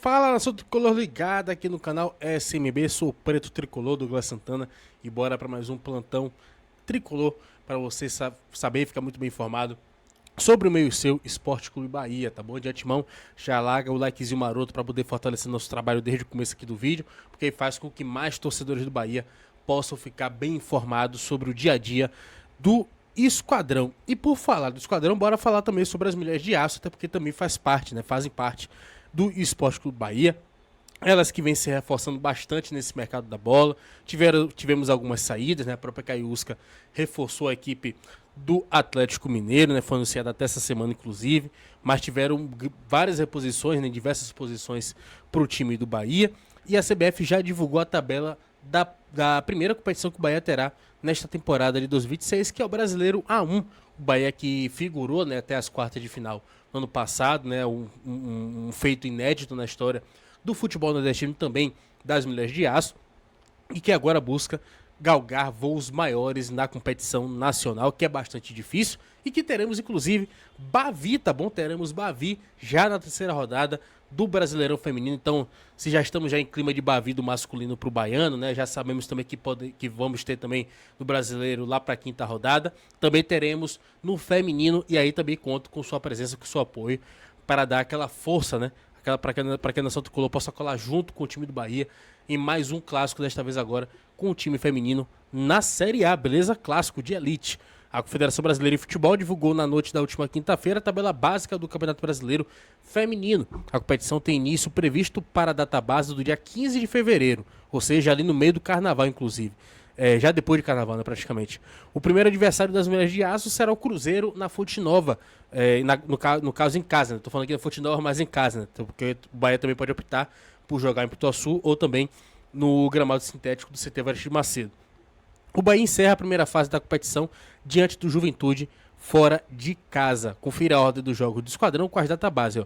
Fala, nação tricolor ligada aqui no canal SMB, sou o Preto Tricolor, Douglas Santana, e bora para mais um plantão tricolor para você saber e ficar muito bem informado sobre o meio seu Esporte Clube Bahia, tá bom? De antemão, já larga o likezinho maroto para poder fortalecer nosso trabalho desde o começo aqui do vídeo, porque faz com que mais torcedores do Bahia possam ficar bem informados sobre o dia a dia do Esquadrão. E por falar do Esquadrão, bora falar também sobre as Mulheres de Aço, até porque também fazem parte do Esporte Clube Bahia. Elas que vêm se reforçando bastante nesse mercado da bola. Tivemos algumas saídas, né? A própria Caiusca reforçou a equipe do Atlético Mineiro, né? Foi anunciada até essa semana, inclusive. Mas tiveram várias reposições, né? Diversas posições para o time do Bahia. E a CBF já divulgou a tabela da primeira competição que o Bahia terá nesta temporada de 2026, que é o Brasileiro A1. O Bahia que figurou, né, até as quartas de final no ano passado, né, um feito inédito na história do futebol nordestino, também das Mulheres de Aço, e que agora busca galgar voos maiores na competição nacional, que é bastante difícil, e que teremos inclusive Bavi, tá bom? Teremos Bavi já na terceira rodada do Brasileirão Feminino. Então, se já estamos em clima de Bavi do masculino para o baiano, né? Já sabemos também que vamos ter também no Brasileiro lá para a quinta rodada. Também teremos no feminino, e aí também conto com sua presença, com seu apoio, para dar aquela força, né? Para que a nação tricolor possa colar junto com o time do Bahia em mais um clássico, desta vez agora com o time feminino na Série A, beleza? Clássico de elite. A Confederação Brasileira de Futebol divulgou na noite da última quinta-feira a tabela básica do Campeonato Brasileiro Feminino. A competição tem início previsto para a data base do dia 15 de fevereiro, ou seja, ali no meio do Carnaval, inclusive. Já depois de Carnaval, né, praticamente. O primeiro adversário das Mulheres de Aço será o Cruzeiro na Fonte Nova, no caso em casa, né? Tô falando aqui na Fonte Nova, mas em casa, né? Porque o Bahia também pode optar por jogar em Pituaçu ou também no gramado sintético do CT Varistides Macedo. O Bahia encerra a primeira fase da competição diante do Juventude fora de casa. Confira a ordem do jogo do Esquadrão com as database, ó.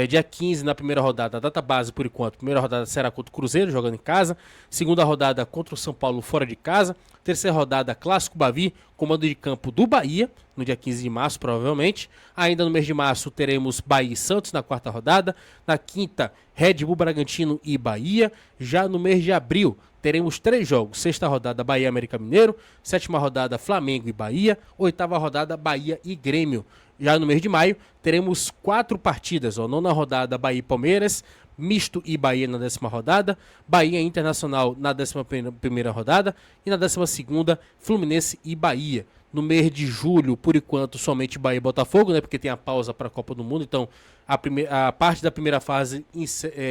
Dia 15 na primeira rodada, a data base por enquanto. Primeira rodada será contra o Cruzeiro, jogando em casa. Segunda rodada contra o São Paulo, fora de casa. Terceira rodada, Clássico Bavi, comando de campo do Bahia, no dia 15 de março, provavelmente. Ainda no mês de março teremos Bahia e Santos na quarta rodada. Na quinta, Red Bull Bragantino e Bahia. Já no mês de abril, teremos 3 jogos. Sexta rodada, Bahia e América Mineiro. Sétima rodada, Flamengo e Bahia. Oitava rodada, Bahia e Grêmio. Já no mês de maio, teremos 4 partidas. Nona rodada, Bahia e Palmeiras. Misto e Bahia na 10ª rodada. Bahia Internacional na 11ª rodada. E na 12ª, Fluminense e Bahia. No mês de julho, por enquanto, somente Bahia e Botafogo, né? Porque tem a pausa para a Copa do Mundo. Então, a parte da primeira fase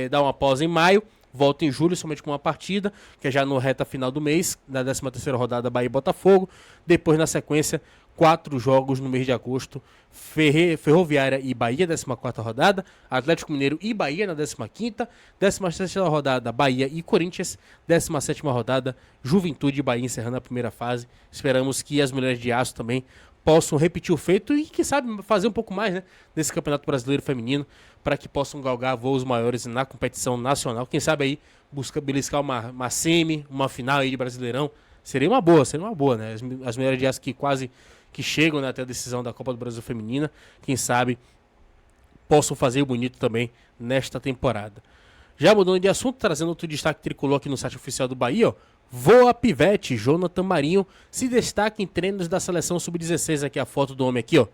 dá uma pausa em maio. Volta em julho, somente com uma partida, que é já no reta final do mês, na 13ª rodada, Bahia e Botafogo. Depois, na sequência, 4 jogos no mês de agosto, Ferroviária e Bahia, 14ª rodada, Atlético Mineiro e Bahia na 15ª, 16ª rodada, Bahia e Corinthians, 17ª rodada, Juventude e Bahia encerrando a primeira fase. Esperamos que as Mulheres de Aço também possam repetir o feito e, quem sabe, fazer um pouco mais, né, nesse Campeonato Brasileiro Feminino, para que possam galgar voos maiores na competição nacional. Quem sabe aí beliscar uma semi, uma final aí de Brasileirão. Seria uma boa, né? As Mulheres de Aço que chegam, né, até a decisão da Copa do Brasil Feminina, quem sabe possam fazer o bonito também nesta temporada. Já mudando de assunto, trazendo outro destaque tricolor aqui no site oficial do Bahia, ó. Voa Pivete, Jonathan Marinho se destaca em treinos da seleção sub-16. Aqui a foto do homem aqui, ó.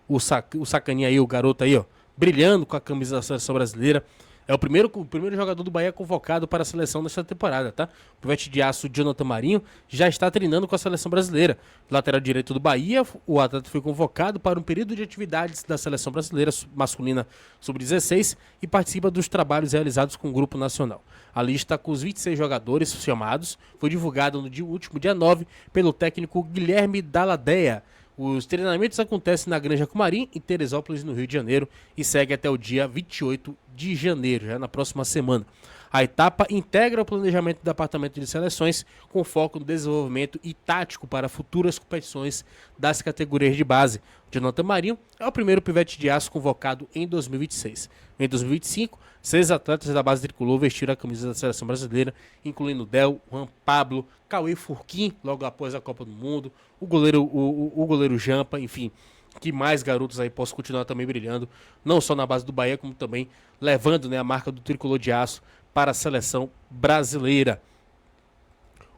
O sacaninha aí, o garoto aí, ó, brilhando com a camisa da seleção brasileira. É o primeiro jogador do Bahia convocado para a seleção nesta temporada, tá? O pivete de aço Jonathan Marinho já está treinando com a seleção brasileira. Lateral direito do Bahia, o atleta foi convocado para um período de atividades da seleção brasileira masculina sub-16 e participa dos trabalhos realizados com o grupo nacional. A lista com os 26 jogadores chamados foi divulgada no último dia 9 pelo técnico Guilherme Dalladea. Os treinamentos acontecem na Granja Comarim, em Teresópolis, no Rio de Janeiro, e segue até o dia 28 de janeiro, já na próxima semana. A etapa integra o planejamento do departamento de seleções, com foco no desenvolvimento e tático para futuras competições das categorias de base. Jonathan Marinho é o primeiro pivete de aço convocado em 2026. Em 2025, 6 atletas da base tricolor vestiram a camisa da seleção brasileira, incluindo Del, Juan Pablo, Cauê Furquim, logo após a Copa do Mundo, o goleiro Jampa, enfim. que mais garotos aí possam continuar também brilhando, não só na base do Bahia, como também levando, né, a marca do tricolor de aço para a seleção brasileira.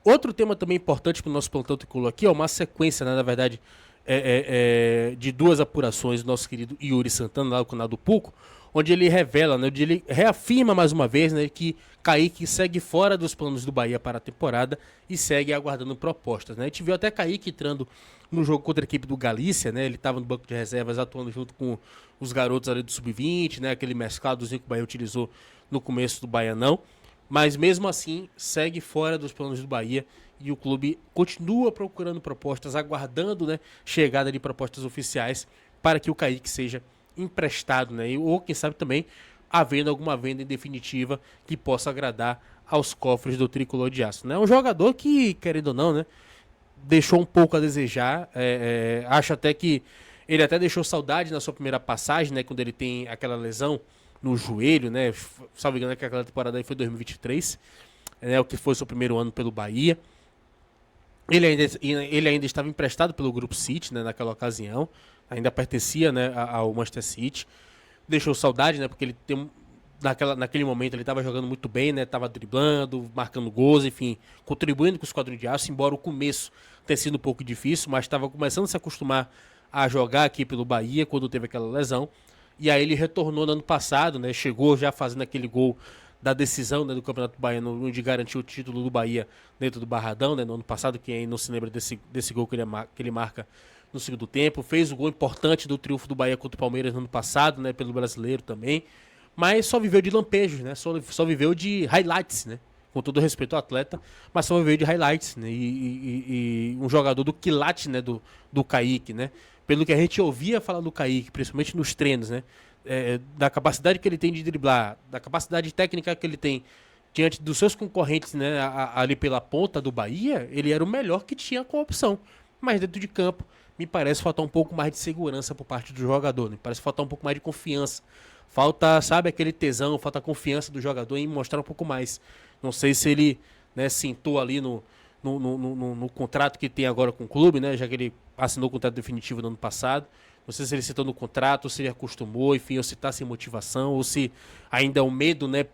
Outro tema também importante para o nosso plantão tricolor aqui é uma sequência, né, na verdade, de duas apurações do nosso querido Yuri Santana, lá do canal do Puco, onde ele revela, né, onde ele reafirma mais uma vez, né, que Kaique segue fora dos planos do Bahia para a temporada e segue aguardando propostas, né? A gente viu até Kaique entrando no jogo contra a equipe do Galícia, né? Ele estava no banco de reservas atuando junto com os garotos ali do Sub-20, né? Aquele mescladozinho que o Bahia utilizou no começo do Baianão. Mas mesmo assim, segue fora dos planos do Bahia e o clube continua procurando propostas, aguardando, né, chegada de propostas oficiais para que o Kaique seja emprestado, né? Ou quem sabe também havendo alguma venda em definitiva que possa agradar aos cofres do tricolor de aço, né? Um jogador que, querendo ou não, né, deixou um pouco a desejar. Acho até que ele até deixou saudade na sua primeira passagem, né, quando ele tem aquela lesão no joelho, né? Salvo engano, que aquela temporada aí foi 2023, né, o que foi seu primeiro ano pelo Bahia. Ele ainda estava emprestado pelo Grupo City, né, naquela ocasião, ainda pertencia, né, ao Manchester City. Deixou saudade, né, porque ele tem naquele momento ele estava jogando muito bem, né, estava driblando, marcando gols, enfim, contribuindo com o esquadrão de aço, embora o começo tenha sido um pouco difícil, mas estava começando a se acostumar a jogar aqui pelo Bahia quando teve aquela lesão. E aí ele retornou no ano passado, né, chegou já fazendo aquele gol da decisão, né, do Campeonato Baiano, onde garantiu o título do Bahia dentro do Barradão, né, no ano passado. Quem não se lembra desse gol que ele marca no segundo tempo, fez o gol importante do triunfo do Bahia contra o Palmeiras no ano passado, né, pelo Brasileiro também, mas só viveu de lampejos, né, só viveu de highlights, né, com todo respeito ao atleta, mas só viveu de highlights, né, e um jogador do quilate, né, do Kaique, né, pelo que a gente ouvia falar do Kaique, principalmente nos treinos, né, da capacidade que ele tem de driblar, da capacidade técnica que ele tem diante dos seus concorrentes, né, ali pela ponta do Bahia, ele era o melhor que tinha com a opção. Mas dentro de campo, me parece faltar um pouco mais de segurança por parte do jogador, né? Parece faltar um pouco mais de confiança. Falta, sabe, aquele tesão, falta a confiança do jogador em mostrar um pouco mais. Não sei se ele, né, sentou ali no contrato que tem agora com o clube, né, já que ele assinou o contrato definitivo no ano passado. Não sei se ele citou no contrato, ou se ele acostumou, enfim, ou se está sem motivação, ou se ainda é um medo, né,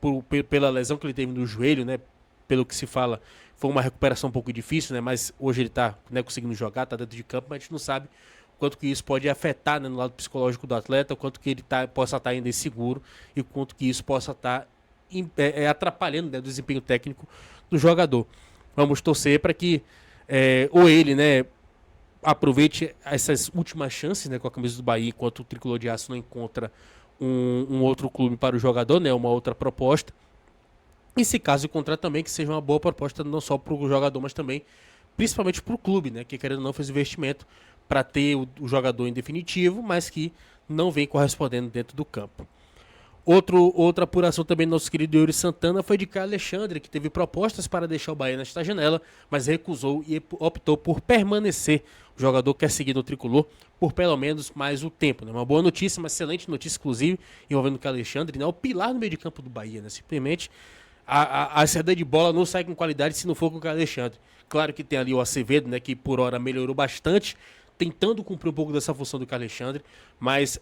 pela lesão que ele teve no joelho, né, pelo que se fala, foi uma recuperação um pouco difícil, né, mas hoje ele está, né, conseguindo jogar, está dentro de campo, mas a gente não sabe o quanto que isso pode afetar, né, no lado psicológico do atleta, o quanto que ele possa estar ainda inseguro e o quanto que isso possa estar atrapalhando, né, o desempenho técnico do jogador. Vamos torcer para que ou ele, né, aproveite essas últimas chances, né, com a camisa do Bahia, enquanto o tricolor de aço não encontra um outro clube para o jogador, né, uma outra proposta. E se caso encontrar também, que seja uma boa proposta não só para o jogador, mas também principalmente para o clube, né, que querendo ou não fez investimento para ter o jogador em definitivo, mas que não vem correspondendo dentro do campo. Outra apuração também do nosso querido Yuri Santana foi de Caio Alexandre, que teve propostas para deixar o Bahia nesta janela, mas recusou e optou por permanecer. O jogador quer seguir no tricolor por pelo menos mais um tempo, né? Uma boa notícia, uma excelente notícia, inclusive, envolvendo o Caio Alexandre, né? O pilar no meio de campo do Bahia, né? Simplesmente a saída de bola não sai com qualidade se não for com o Caio Alexandre. Claro que tem ali o Acevedo, né, que por hora melhorou bastante, tentando cumprir um pouco dessa função do Caio Alexandre, mas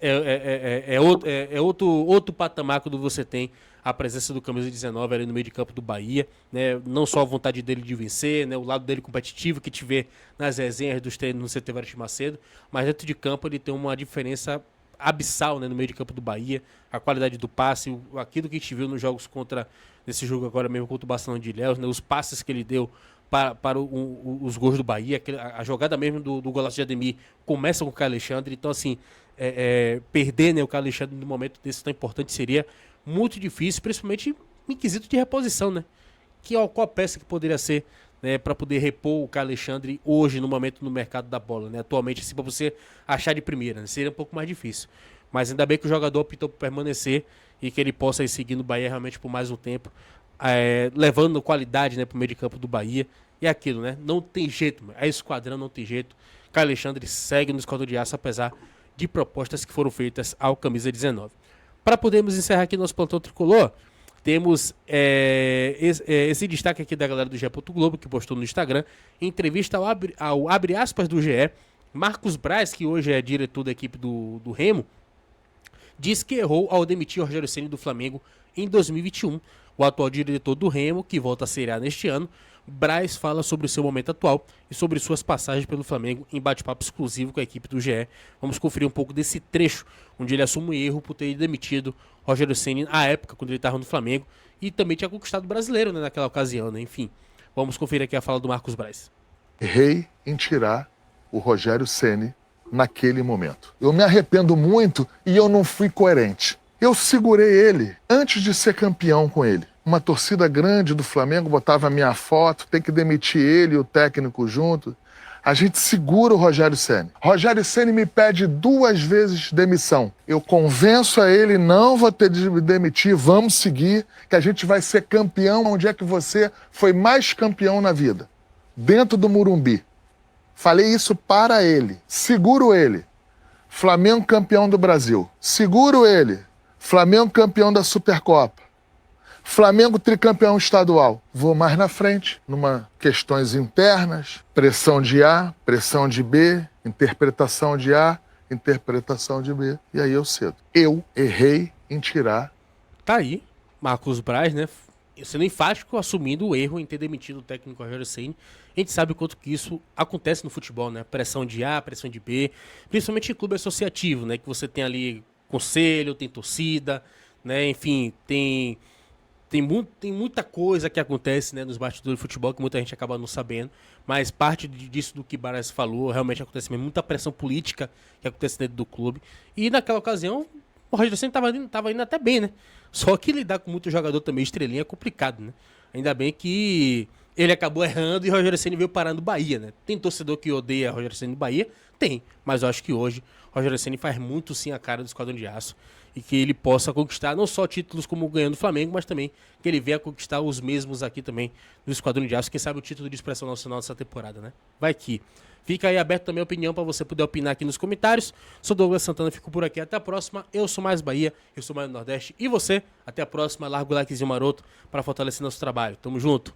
outro patamar quando você tem a presença do camisa 19 ali no meio de campo do Bahia, né? Não só a vontade dele de vencer, né? O lado dele competitivo que te vê nas resenhas dos treinos no CT Varete Macedo, mas dentro de campo ele tem uma diferença abissal, né, no meio de campo do Bahia, a qualidade do passe, aquilo que a gente viu nos jogos nesse jogo agora mesmo contra o Barcelona de Ilhéus, né? Os passes que ele deu para os gols do Bahia, a jogada mesmo do golaço de Ademir começa com o Caio Alexandre, então assim, perder, né, o Caio Alexandre no momento desse tão importante seria muito difícil, principalmente em quesito de reposição, né, qual a peça que poderia ser, né, para poder repor o Caio Alexandre hoje no momento no mercado da bola, né, atualmente assim, para você achar de primeira, né, seria um pouco mais difícil, mas ainda bem que o jogador optou por permanecer e que ele possa ir seguindo o Bahia realmente por mais um tempo, levando qualidade, né, para o meio de campo do Bahia. E é aquilo, né? Não tem jeito, é esquadrão, não tem jeito. Caio Alexandre segue no esquadrão de aço, apesar de propostas que foram feitas ao camisa 19. Para podermos encerrar aqui nosso plantão tricolor, temos esse destaque aqui da galera do GE. Globo, que postou no Instagram, entrevista ao abre aspas do GE, Marcos Braz, que hoje é diretor da equipe do Remo, diz que errou ao demitir o Rogério Ceni do Flamengo em 2021. O atual diretor do Remo, que volta a Série A neste ano, Braz fala sobre o seu momento atual e sobre suas passagens pelo Flamengo em bate-papo exclusivo com a equipe do GE. Vamos conferir um pouco desse trecho, onde ele assume o erro por ter demitido Rogério Ceni à época, quando ele estava no Flamengo, e também tinha conquistado o brasileiro, né, naquela ocasião, né? Enfim, vamos conferir aqui a fala do Marcos Braz. Errei em tirar o Rogério Ceni naquele momento. Eu me arrependo muito e eu não fui coerente. Eu segurei ele antes de ser campeão com ele. Uma torcida grande do Flamengo botava a minha foto, tem que demitir ele e o técnico junto. A gente segura o Rogério Ceni. Rogério Ceni me pede 2 vezes demissão. Eu convenço a ele, não vou ter de me demitir, vamos seguir, que a gente vai ser campeão. Onde é que você foi mais campeão na vida? Dentro do Morumbi. Falei isso para ele. Seguro ele. Flamengo campeão do Brasil. Seguro ele. Flamengo campeão da Supercopa. Flamengo tricampeão estadual. Vou mais na frente, numa questões internas, pressão de A, pressão de B, interpretação de A, interpretação de B. E aí eu cedo. Eu errei em tirar. Tá aí, Marcos Braz, né? Sendo enfático, assumindo o erro em ter demitido o técnico Rogério Ceni. A gente sabe o quanto que isso acontece no futebol, né? Pressão de A, pressão de B, principalmente em clube associativo, né? Que você tem ali conselho, tem torcida, né? Enfim, tem muita coisa que acontece, né, nos bastidores do futebol que muita gente acaba não sabendo, mas parte disso do que Braz falou, realmente acontece mesmo, muita pressão política que acontece dentro do clube. E naquela ocasião, o Rogério Ceni tava indo até bem, né? Só que lidar com muito jogador também, estrelinha, é complicado, né? Ainda bem que ele acabou errando e o Rogério Ceni veio parar no Bahia, né? Tem torcedor que odeia o Rogério Ceni no Bahia? Tem, mas eu acho que hoje o Rogério Ceni faz muito sim a cara do Esquadrão de Aço e que ele possa conquistar não só títulos como ganhando o Flamengo, mas também que ele venha conquistar os mesmos aqui também no Esquadrão de Aço, quem sabe o título de expressão nacional dessa temporada, né? Vai que. Fica aí aberto também a opinião para você poder opinar aqui nos comentários. Sou Douglas Santana, fico por aqui. Até a próxima. Eu sou mais Bahia, eu sou mais Nordeste. E você, até a próxima. Larga o likezinho maroto para fortalecer nosso trabalho. Tamo junto.